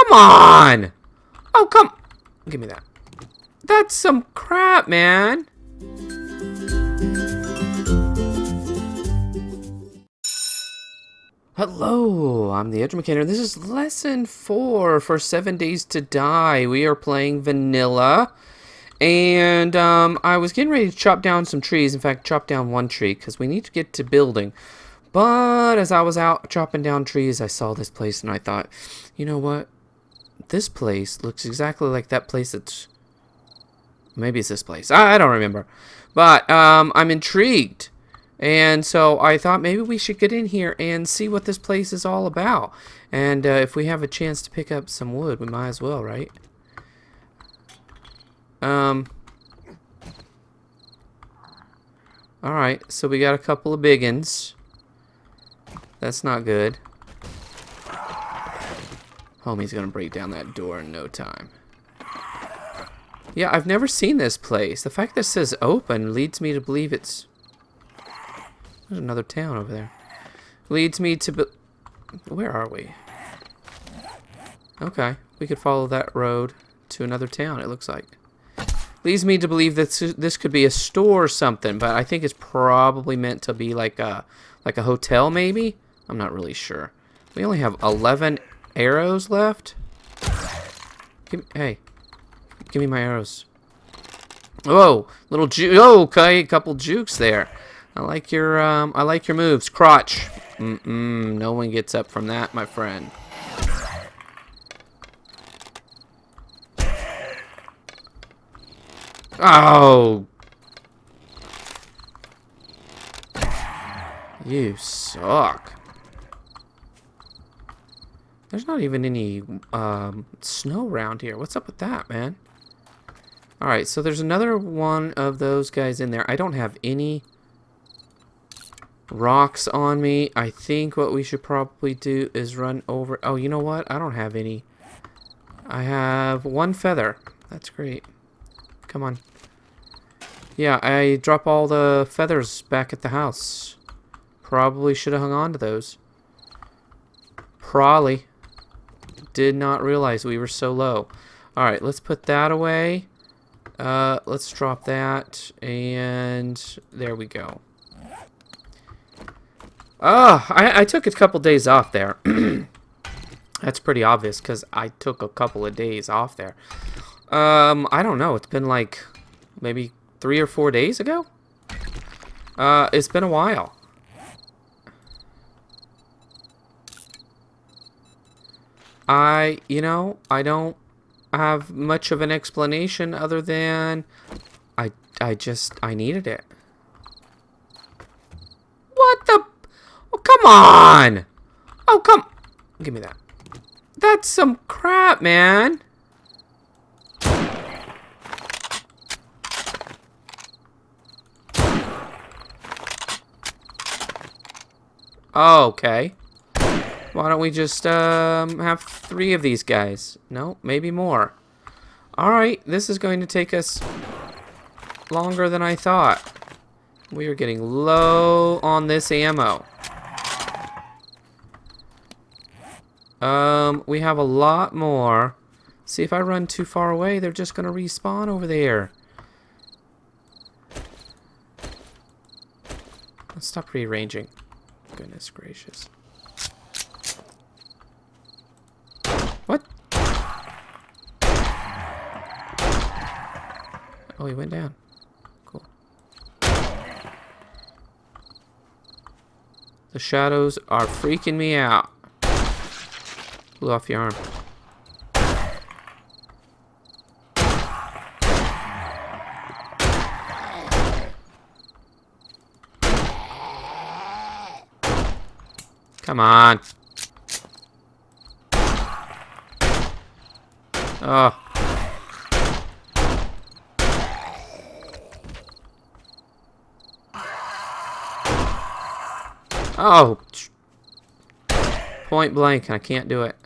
come on! Oh, come... Give me that. That's some crap, man. Hello, I'm the Edge Mechanic. This is lesson 4 for 7 Days to Die. We are playing vanilla. And I was getting ready to chop down some trees. In fact, chop down one tree because we need to get to building. But as I was out chopping down trees, I saw this place and I thought, you know what? This place looks exactly like that place that's... Maybe it's this place. I don't remember. But I'm intrigued. And so I thought maybe we should get in here and see what this place is all about. And if we have a chance to pick up some wood, we might as well, right? Alright, so we got a couple of biggins. That's not good. Homie's gonna break down that door in no time. Yeah, I've never seen this place. The fact that it says open leads me to believe it's... There's another town over there. Leads me to... Where are we? Okay, we could follow that road to another town, it looks like. Leads me to believe that this could be a store or something, but I think it's probably meant to be like a hotel, maybe? I'm not really sure. We only have 11 arrows left. Hey, give me my arrows. Whoa, little juke. Oh, okay, a couple jukes there. I like your moves. Crotch. No one gets up from that, my friend. Oh! You suck. There's not even any snow around here. What's up with that, man? Alright, so there's another one of those guys in there. I don't have any rocks on me. I think what we should probably do is run over... Oh, you know what? I don't have any. I have one feather. That's great. Come on. Yeah, I drop all the feathers back at the house. Probably should have hung on to those. Probably. Did not realize we were so low. Alright, let's put that away. Let's drop that. And there we go. Oh, I took a couple days off there. That's pretty obvious because I took a couple of days off there. I don't know. It's been like maybe 3 or 4 days ago. It's been a while. I don't have much of an explanation other than I needed it. What the? Oh, come on! Oh, come! Give me that. That's some crap, man. Oh, okay. Why don't we just have 3 of these guys? No, maybe more. Alright, this is going to take us longer than I thought. We are getting low on this ammo. We have a lot more. See, if I run too far away, they're just going to respawn over there. Let's stop rearranging. Goodness gracious. What? Oh, he went down. Cool. The shadows are freaking me out. Blew off your arm. Come on. Oh. Oh. Point blank, I can't do it.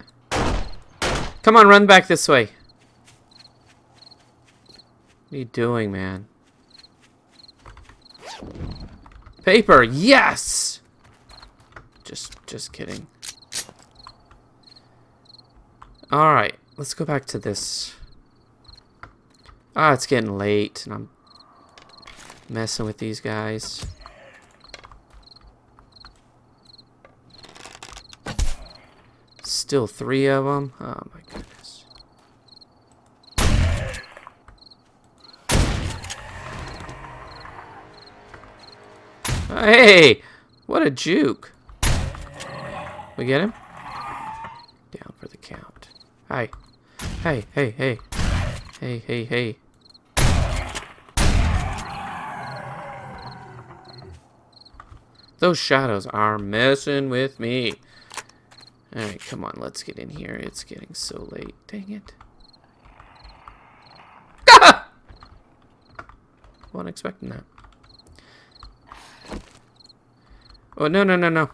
Come on, run back this way. What are you doing, man? Paper, yes! Just kidding. Alright, let's go back to this. Ah, it's getting late, and I'm messing with these guys. Still 3 of them? Oh my goodness. Hey! What a juke. We get him? Down for the count. Hi. Hey, hey, hey. Hey, hey, hey. Those shadows are messing with me. Alright, come on, let's get in here. It's getting so late. Dang it. Ah! Wasn't expecting that. Oh, no, no, no, no.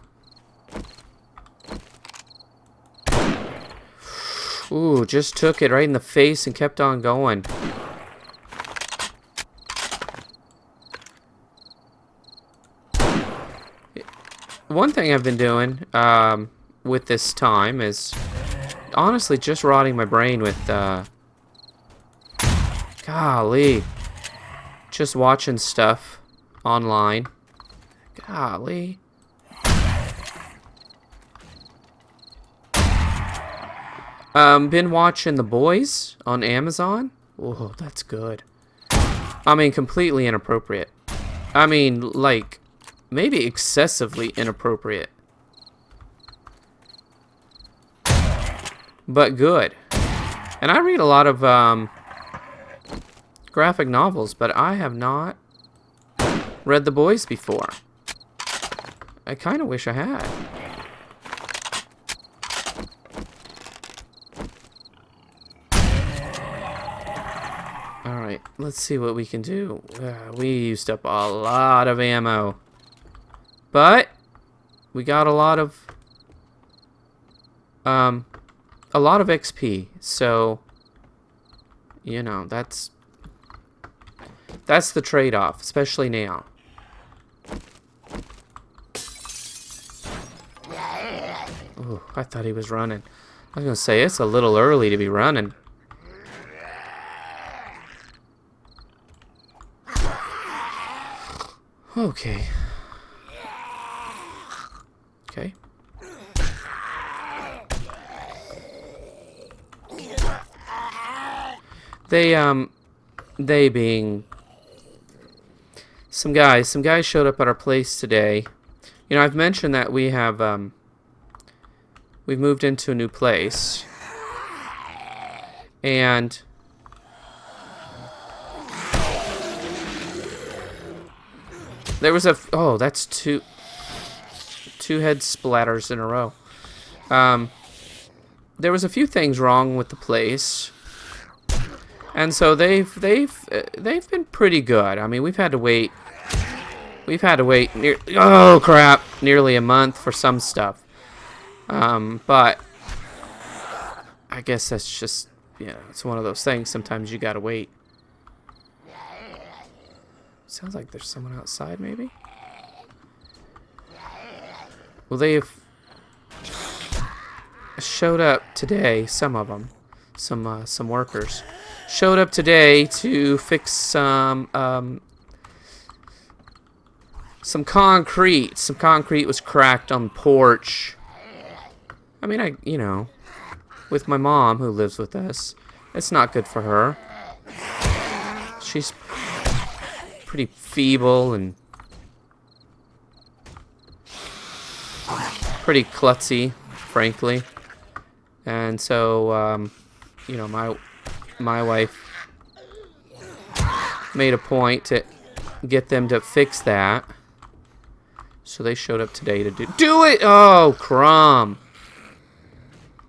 Ooh, just took it right in the face and kept on going. One thing I've been doing with this time is honestly just rotting my brain with golly, just watching stuff online. Golly. Been watching The Boys on Amazon. Oh, that's good. I mean, completely inappropriate. I mean, like, maybe excessively inappropriate. But good. And I read a lot of graphic novels, but I have not read The Boys before. I kind of wish I had. Alright, let's see what we can do. We used up a lot of ammo. But we got a lot of XP, so you know, that's the trade-off, especially now. Ooh, I thought he was running. I was gonna say it's a little early to be running. Okay. Okay. They being some guys showed up at our place today. You know, I've mentioned that we have we've moved into a new place, and there was oh, that's two head splatters in a row. There was a few things wrong with the place, and so they've been pretty good. I mean, we've had to wait oh crap, nearly a month for some stuff. But I guess that's just, yeah, it's one of those things. Sometimes you gotta wait. Sounds like there's someone outside, maybe. Well, they've showed up today. Some of them, some workers, showed up today to fix some concrete. Some concrete was cracked on the porch. I mean, you know, with my mom who lives with us, it's not good for her. She's pretty feeble and pretty klutzy, frankly. And so, you know, my wife made a point to get them to fix that. So they showed up today to do it. Oh, crumb.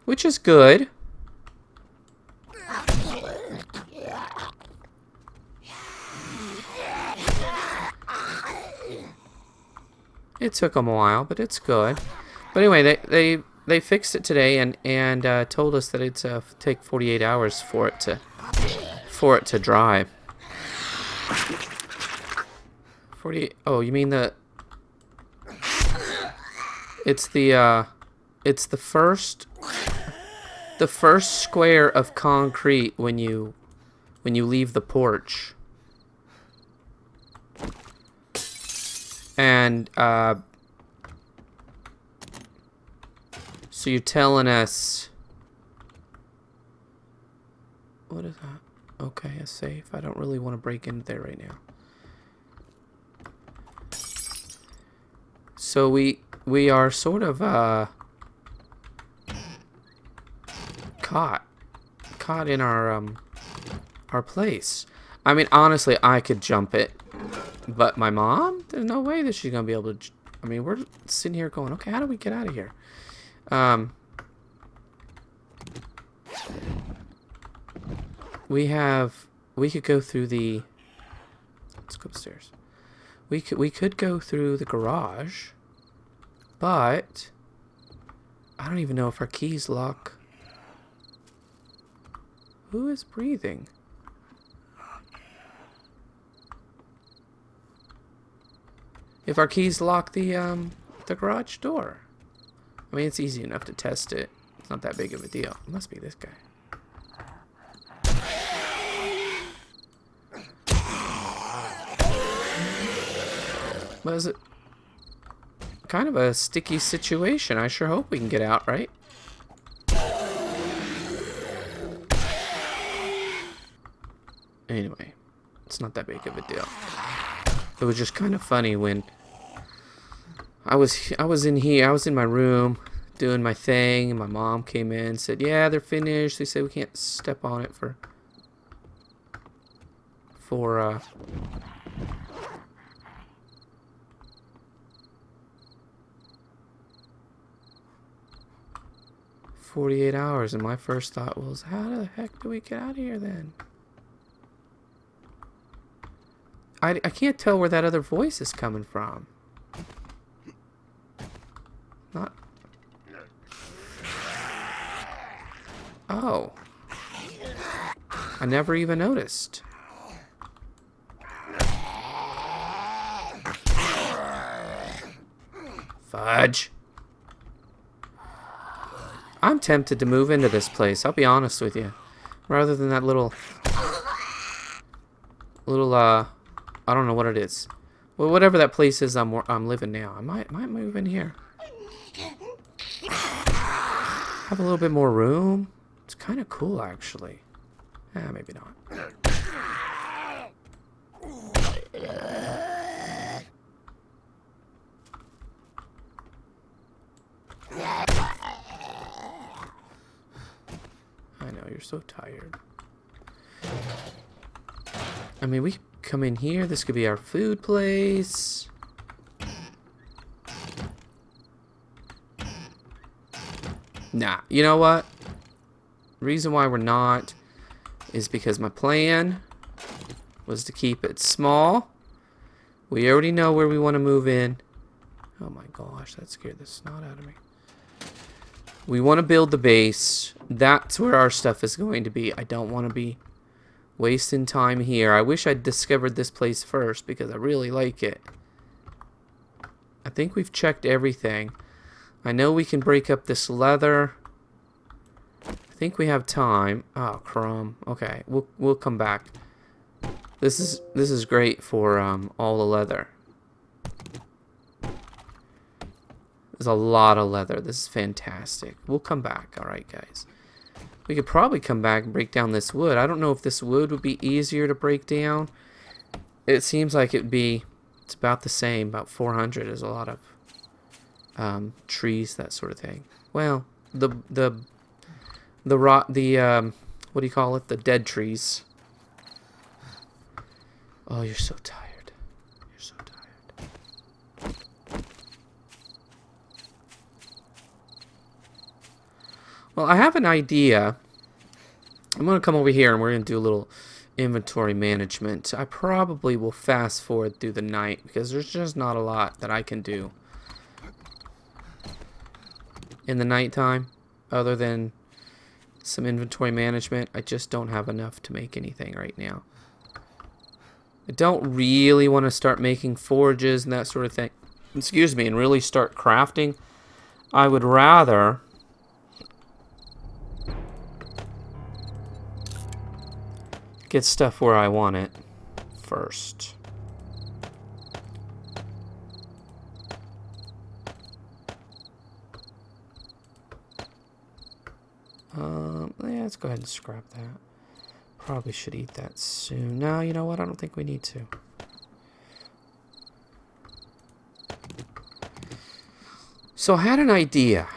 Which is good. It took them a while, but it's good. But anyway, they fixed it today and told us that it's take 48 hours for it to dry. 48. Oh, you mean it's the first the first square of concrete when you leave the porch. And so you're telling us, what is that? Okay, a safe. I don't really want to break into there right now. So we are sort of caught in our place. I mean, honestly, I could jump it, but my mom, there's no way that she's gonna be able to. I mean, we're sitting here going, okay, how do we get out of here? We could go through the. Let's go upstairs. We could go through the garage, but I don't even know if our keys lock. Who is breathing? If our keys lock the garage door. I mean, it's easy enough to test it. It's not that big of a deal. It must be this guy. Was it kind of a sticky situation? I sure hope we can get out, right? Anyway, it's not that big of a deal. It was just kind of funny when I was in here, I was in my room doing my thing, and my mom came in and said, "Yeah, they're finished." They said we can't step on it for 48 hours, and my first thought was, how the heck do we get out of here then? I can't tell where that other voice is coming from. Not... Oh. I never even noticed. Fudge. I'm tempted to move into this place, I'll be honest with you. Rather than that little, I don't know what it is. Well, whatever that place is I'm living now. I might move in here. Have a little bit more room. It's kind of cool, actually. Maybe not. I know, you're so tired. I mean, we come in here. This could be our food place. Nah, you know what? Reason why we're not is because my plan was to keep it small. We already know where we want to move in. Oh my gosh, that scared the snot out of me. We want to build the base. That's where our stuff is going to be. I don't want to be wasting time here. I wish I'd discovered this place first because I really like it. I think we've checked everything. I know we can break up this leather. I think we have time. Oh, crumb. Okay, we'll come back. This is great for all the leather. There's a lot of leather. This is fantastic. We'll come back. All right, guys. We could probably come back and break down this wood. I don't know if this wood would be easier to break down. It seems like it'd be. It's about the same. About 400 is a lot of trees, that sort of thing. Well, the what do you call it? The dead trees. Oh, you're so tired. You're so tired. Well, I have an idea. I'm going to come over here and we're going to do a little inventory management. I probably will fast forward through the night because there's just not a lot that I can do in the nighttime other than some inventory management. I just don't have enough to make anything right now. I don't really want to start making forges and that sort of thing. Excuse me, and really start crafting. I would rather get stuff where I want it first. Yeah, let's go ahead and scrap that. Probably should eat that soon. No, you know what? I don't think we need to. So I had an idea.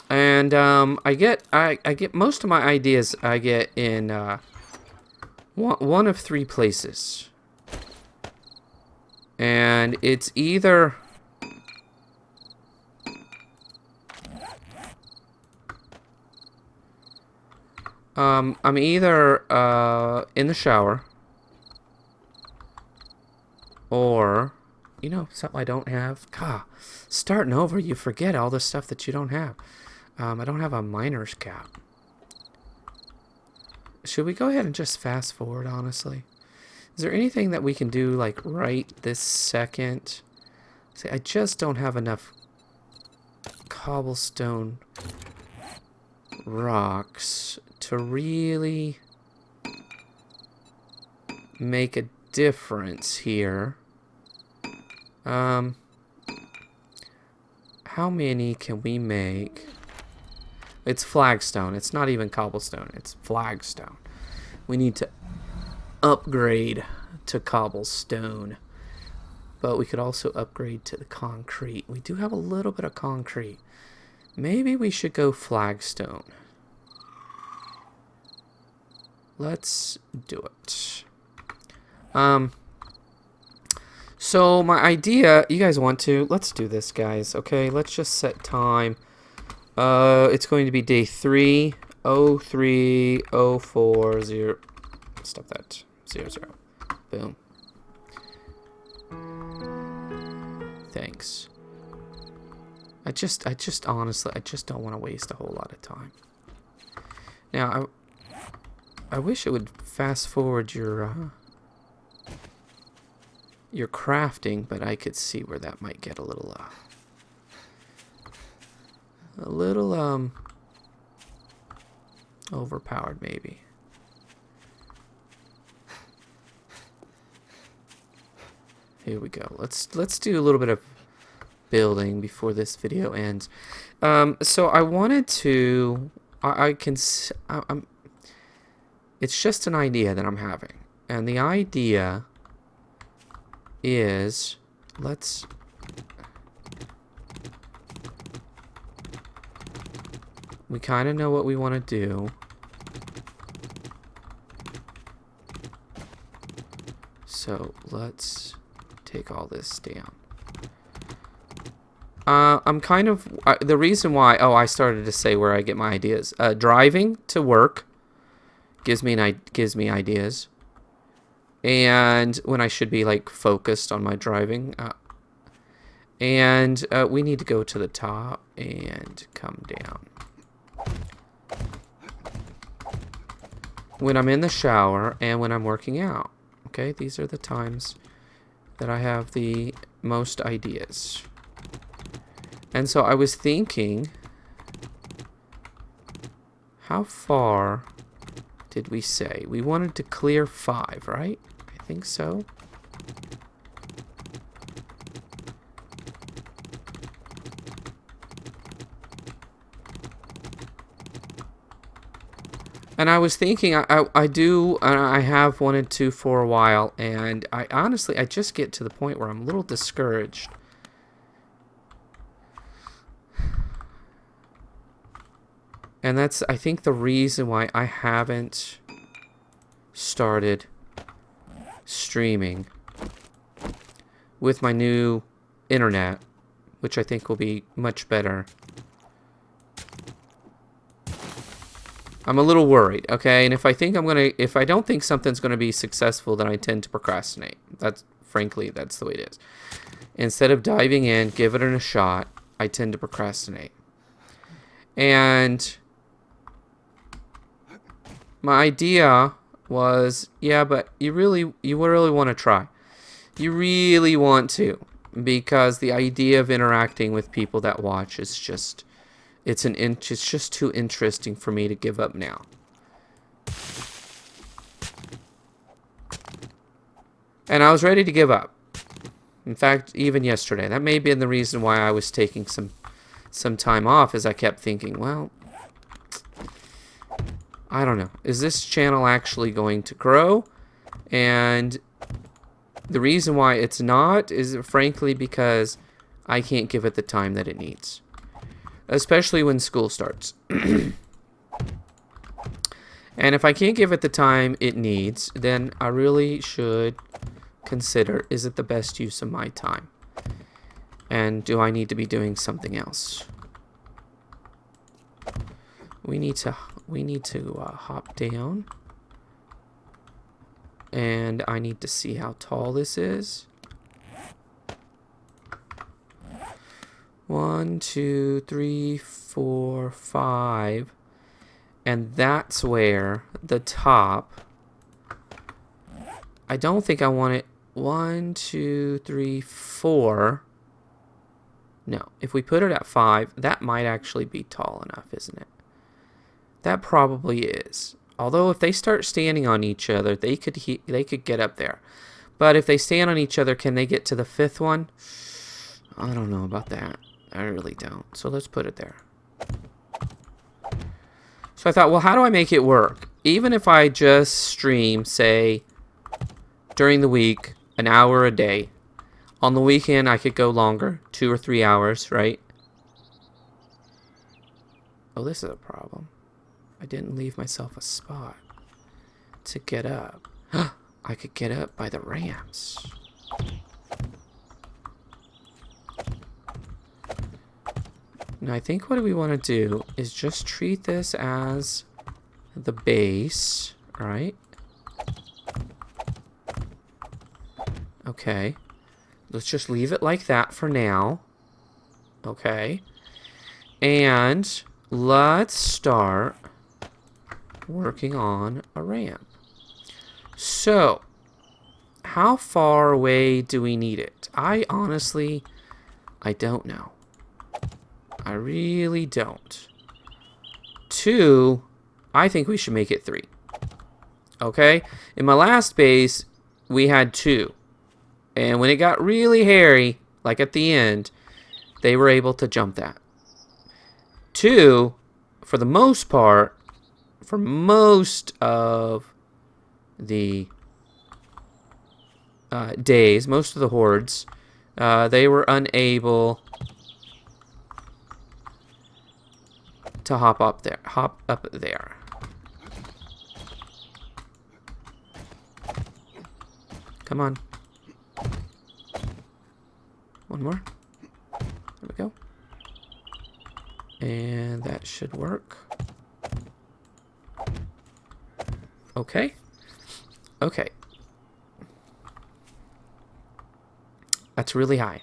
And I get most of my ideas I get in one of three places. And it's either I'm either in the shower, or, you know, something I don't have. God, starting over, you forget all the stuff that you don't have. I don't have a miner's cap. Should we go ahead and just fast forward, honestly? Is there anything that we can do, like, right this second? See, I just don't have enough cobblestone rocks to really make a difference here. How many can we make? It's flagstone. It's not even cobblestone. It's flagstone. We need to upgrade to cobblestone. But we could also upgrade to the concrete. We do have a little bit of concrete. Maybe we should go flagstone. Let's do it. So my idea, you guys want to, let's do this, guys. Okay, let's just set time. It's going to be day 3:03:04:0. Stop that. 00. Boom. Thanks. I just honestly, I just don't want to waste a whole lot of time. Now, I wish it would fast forward your crafting, but I could see where that might get a little overpowered, maybe. Here we go. Let's do a little bit of building before this video ends. So I wanted to. It's just an idea that I'm having, and the idea is, we kind of know what we want to do. So let's take all this down. I'm kind of, the reason why, I started to say where I get my ideas. Driving to work gives me ideas. And when I should be, like, focused on my driving. And we need to go to the top and come down. When I'm in the shower and when I'm working out. Okay, these are the times that I have the most ideas. And so I was thinking, how far did we say? We wanted to clear 5, right? I think so. And I was thinking, I have wanted to for a while, and I honestly, I just get to the point where I'm a little discouraged. And that's, I think, the reason why I haven't started streaming with my new internet, which I think will be much better. I'm a little worried, okay? And if I don't think something's gonna be successful, then I tend to procrastinate. Frankly, that's the way it is. Instead of diving in, give it a shot, I tend to procrastinate. And my idea was, yeah, but you really want to try. You really want to, because the idea of interacting with people that watch is just, it's just too interesting for me to give up now. And I was ready to give up. In fact, even yesterday. That may have been the reason why I was taking some time off, as I kept thinking, well, I don't know. Is this channel actually going to grow? And the reason why it's not is frankly because I can't give it the time that it needs. Especially when school starts. And if I can't give it the time it needs, then I really should consider, is it the best use of my time? And do I need to be doing something else? We need to hop down. And I need to see how tall this is. 1, 2, 3, 4, 5. And that's where the top... I don't think I want it 1, 2, 3, 4. No, if we put it at 5, that might actually be tall enough, isn't it? That probably is. Although if they start standing on each other, they could get up there. But if they stand on each other, can they get to the 5th one? I don't know about that. I really don't. So let's put it there. So I thought, well, how do I make it work? Even if I just stream, say, during the week, an hour a day. On the weekend, I could go longer, 2 or 3 hours, right? Oh, this is a problem. I didn't leave myself a spot to get up. I could get up by the ramps. Now, I think what we want to do is just treat this as the base, right? Okay. Let's just leave it like that for now. Okay. And let's start working on a ramp. So, how far away do we need it? I don't know. I really don't. 2, I think we should make it 3. Okay? In my last base, we had 2. And when it got really hairy, like at the end, they were able to jump that. 2, for the most part, for most of the days, most of the hordes, they were unable to hop up there. Come on. One more. There we go. And that should work. Okay. Okay. That's really high.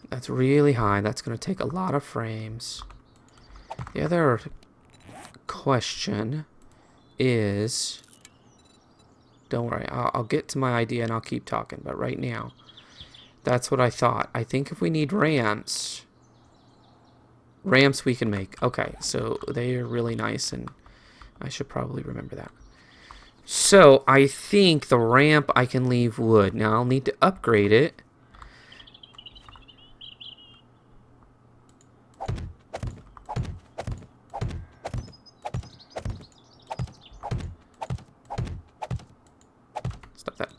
That's really high. That's going to take a lot of frames. The other question is... Don't worry. I'll get to my idea and I'll keep talking. But right now, that's what I thought. I think if we need ramps... Ramps we can make. Okay, so they are really nice and I should probably remember that. So, I think the ramp I can leave wood. Now, I'll need to upgrade it. Stop that.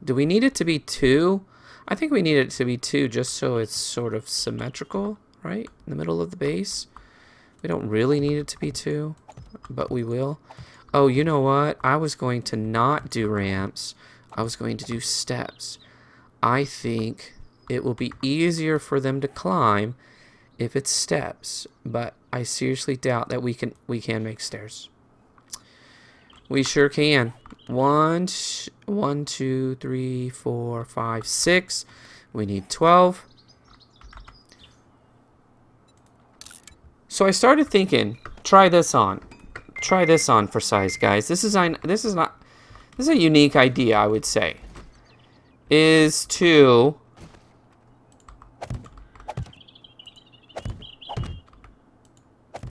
Do we need it to be 2? I think we need it to be 2 just so it's sort of symmetrical, right? In the middle of the base. We don't really need it to be 2, but we will. Oh, you know what? I was going to not do ramps. I was going to do steps. I think it will be easier for them to climb if it's steps, but I seriously doubt that we can make stairs. We sure can. 1, 2, 3, 4, 5, 6. We need 12. So I started thinking, try this on. Try this on for size, guys. This is a unique idea, I would say. Is to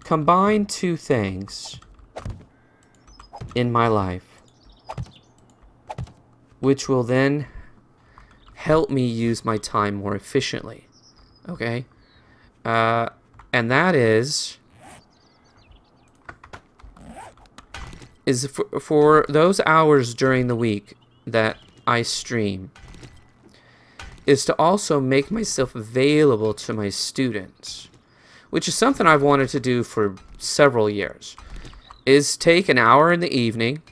combine two things in my life, which will then help me use my time more efficiently. Okay? And that is for those hours during the week that I stream, is to also make myself available to my students, which is something I've wanted to do for several years, is take an hour in the evening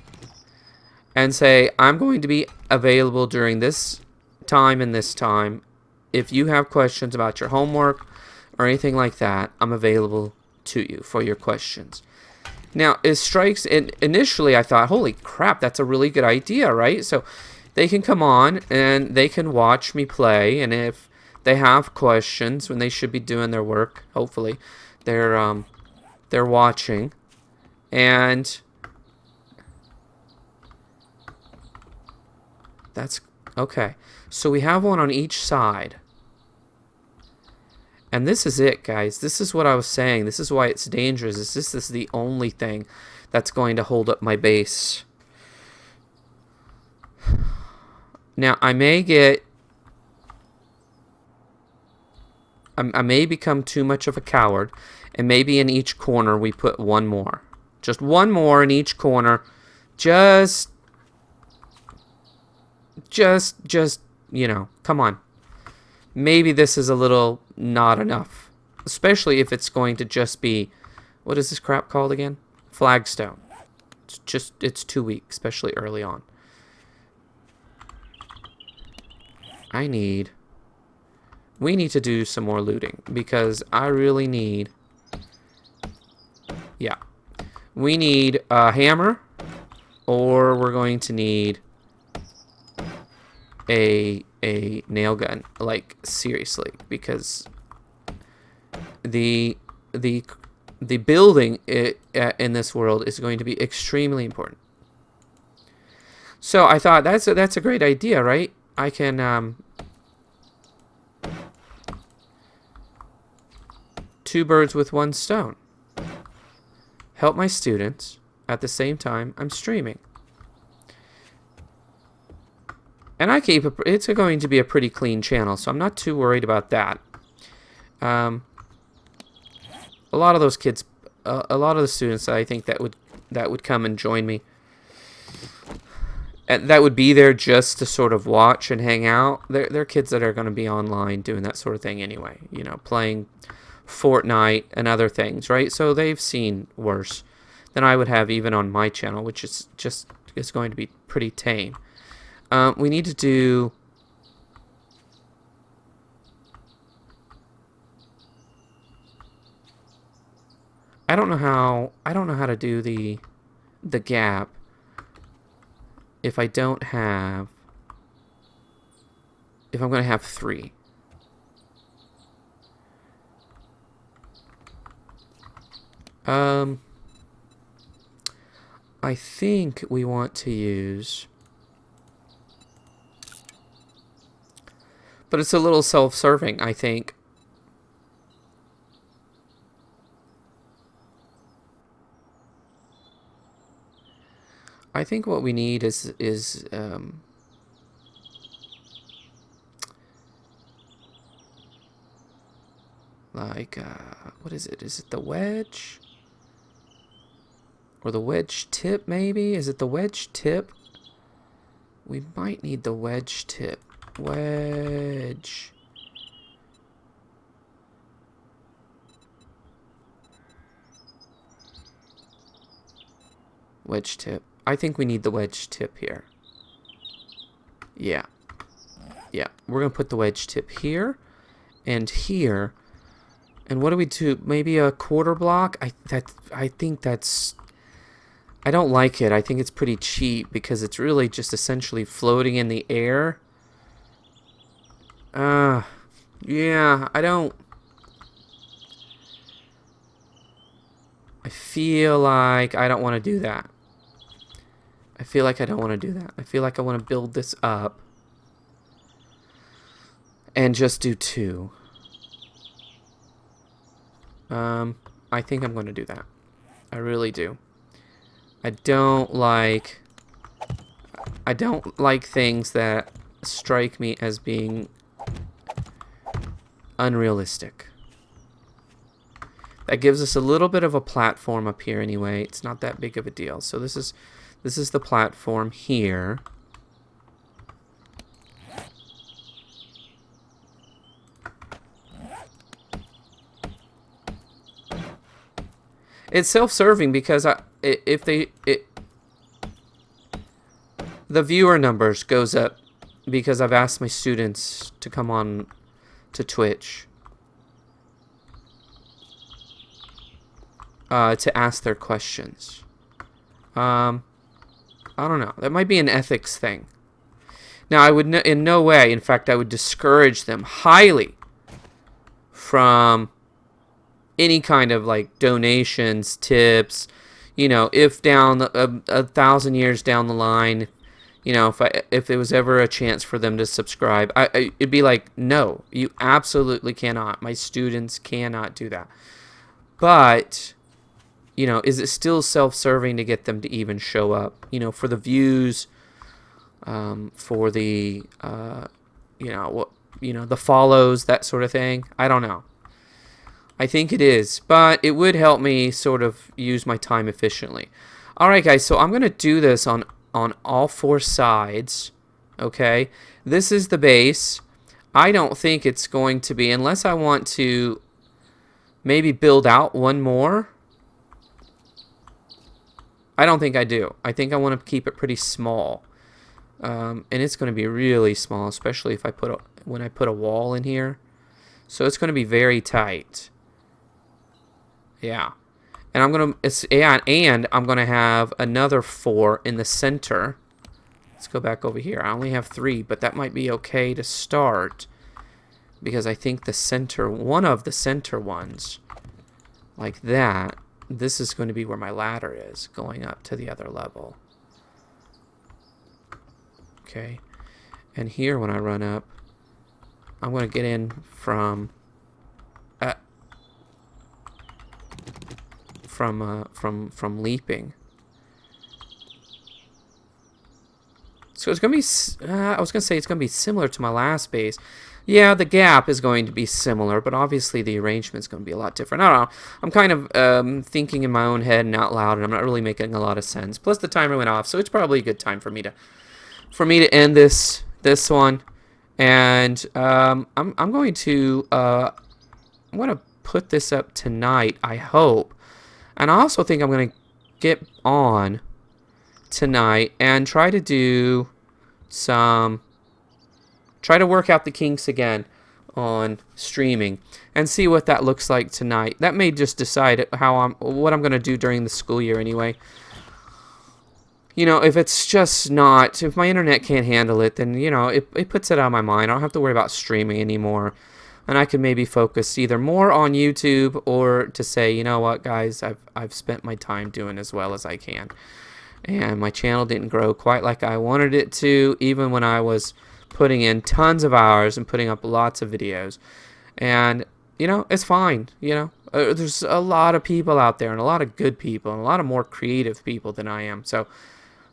and say, I'm going to be available during this time and this time. If you have questions about your homework or anything like that, I'm available to you for your questions. Now, it strikes, initially I thought, holy crap, that's a really good idea, right? So they can come on and they can watch me play, and if they have questions when they should be doing their work, hopefully, they're watching. And that's okay. So we have one on each side. And this is it, guys. This is what I was saying. This is why it's dangerous. This is the only thing that's going to hold up my base. Now, I may become too much of a coward, and maybe in each corner we put one more. Just one more in each corner. Just, you know, come on. Maybe this is a little not enough. Especially if it's going to just be, what is this crap called again? Flagstone. It's too weak, especially early on. We need to do some more looting, because I really need, yeah. We need a hammer, or we're going to need a nail gun, like seriously, because the building in this world is going to be extremely important. So I thought that's a great idea, right? I can two birds with one stone. Help my students at the same time I'm streaming. And it's going to be a pretty clean channel, so I'm not too worried about that. A lot of those kids, a lot of the students, I think that would come and join me, and that would be there just to sort of watch and hang out. They're kids that are going to be online doing that sort of thing anyway. You know, playing Fortnite and other things, right? So they've seen worse than I would have even on my channel, which is going to be pretty tame. We need to do I don't know how to do the gap if I'm going to have 3. I think we want to use, but it's a little self-serving, I think. I think what we need is like what is it? Is it the wedge? Or the wedge tip, maybe? Is it the wedge tip? We might need the wedge tip. Wedge. Wedge tip. I think we need the wedge tip here. Yeah. Yeah. We're going to put the wedge tip here and here. And what do we do? Maybe a quarter block? I think that's... I don't like it. I think it's pretty cheap because it's really just essentially floating in the air. Yeah, I don't... I feel like I don't want to do that. I feel like I don't want to do that. I feel like I want to build this up and just do 2. I think I'm going to do that. I really do. I don't like things that strike me as being unrealistic. That gives us a little bit of a platform up here anyway. It's not that big of a deal. So this is the platform here. It's self-serving because the viewer numbers goes up because I've asked my students to come on to Twitch to ask their questions. I don't know. That might be an ethics thing. Now, I would in no way, in fact, I would discourage them highly from any kind of like donations, tips. You know, if down 1,000 years down the line, you know, if there was ever a chance for them to subscribe, it'd be like, no, you absolutely cannot. My students cannot do that. But, you know, is it still self-serving to get them to even show up? You know, for the views, for the, the follows, that sort of thing. I don't know. I think it is, but it would help me sort of use my time efficiently. All right, guys, so I'm going to do this on all four sides, okay? This is the base. I don't think it's going to be, unless I want to maybe build out one more. I don't think I do. I think I want to keep it pretty small. And it's going to be really small, especially if when I put a wall in here. So it's going to be very tight. Yeah. And I'm gonna have another 4 in the center. Let's go back over here. I only have 3, but that might be okay to start because I think one of the center ones, like that, this is going to be where my ladder is going up to the other level. Okay. And here when I run up, I'm going to get in from leaping. So it's going to be, I was going to say it's going to be similar to my last base. Yeah, the gap is going to be similar, but obviously the arrangement is going to be a lot different. I don't know. I'm kind of thinking in my own head and out loud, and I'm not really making a lot of sense. Plus the timer went off, so it's probably a good time for me to end this one. And I'm going to put this up tonight, I hope. And I also think I'm going to get on tonight and try to work out the kinks again on streaming and see what that looks like tonight. That may just decide what I'm going to do during the school year anyway. You know, if it's just not, if my internet can't handle it, then, you know, it puts it out of my mind. I don't have to worry about streaming anymore. And I can maybe focus either more on YouTube or to say, you know what, guys, I've spent my time doing as well as I can. And my channel didn't grow quite like I wanted it to, even when I was putting in tons of hours and putting up lots of videos. And, you know, it's fine, you know. There's a lot of people out there and a lot of good people and a lot of more creative people than I am. So,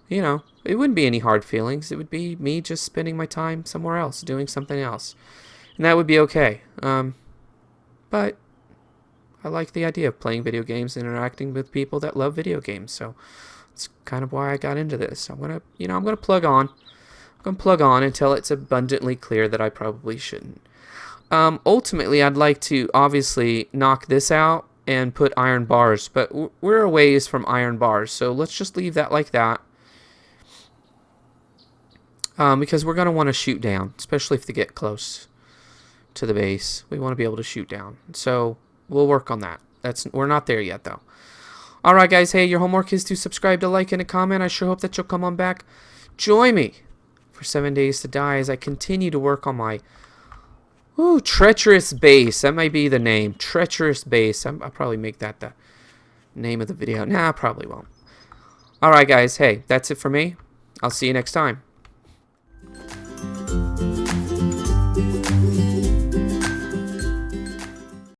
you know, it wouldn't be any hard feelings. It would be me just spending my time somewhere else, doing something else. And that would be okay. But I like the idea of playing video games and interacting with people that love video games. So that's kind of why I got into this. I'm gonna plug on. I'm gonna plug on until it's abundantly clear that I probably shouldn't. Ultimately, I'd like to obviously knock this out and put iron bars, but we're a ways from iron bars, so let's just leave that like that. Because we're gonna want to shoot down, especially if they get close to the base. We want to be able to shoot down, so we'll work on that. We're not there yet though. Alright guys, hey, your homework is to subscribe, to like, and a comment. I sure hope that you'll come on back. Join me for 7 Days to Die as I continue to work on my Treacherous Base. That might be the name. Treacherous Base. I'll probably make that the name of the video. Nah, I probably won't. Alright guys, hey, that's it for me. I'll see you next time.